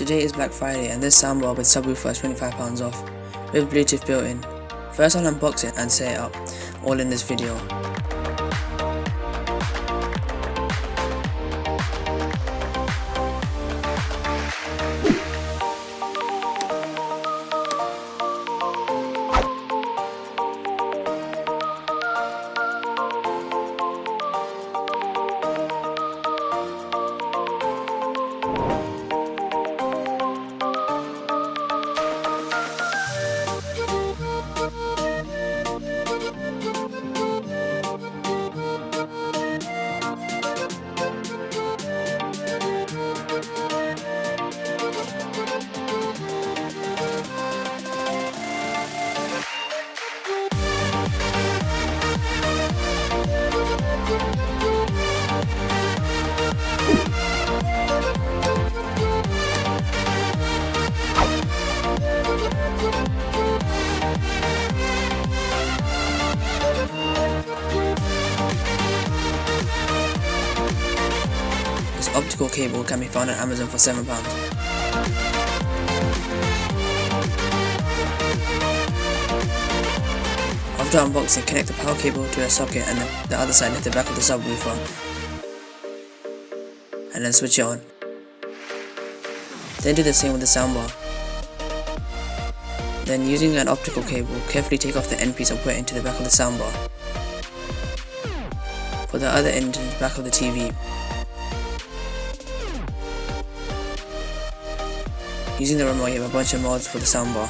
Today is Black Friday and this soundbar with subwoofer is £25 off, with Bluetooth built in. First I'll unbox it and set it up, all in this video. This optical cable can be found on Amazon for £7. After unboxing, connect the power cable to a socket and the other side at the back of the subwoofer, and then switch it on. Then do the same with the soundbar. Then using an optical cable, carefully take off the end piece and put it into the back of the soundbar. Put the other end in the back of the TV. Using the remote, you have a bunch of mods for the soundbar.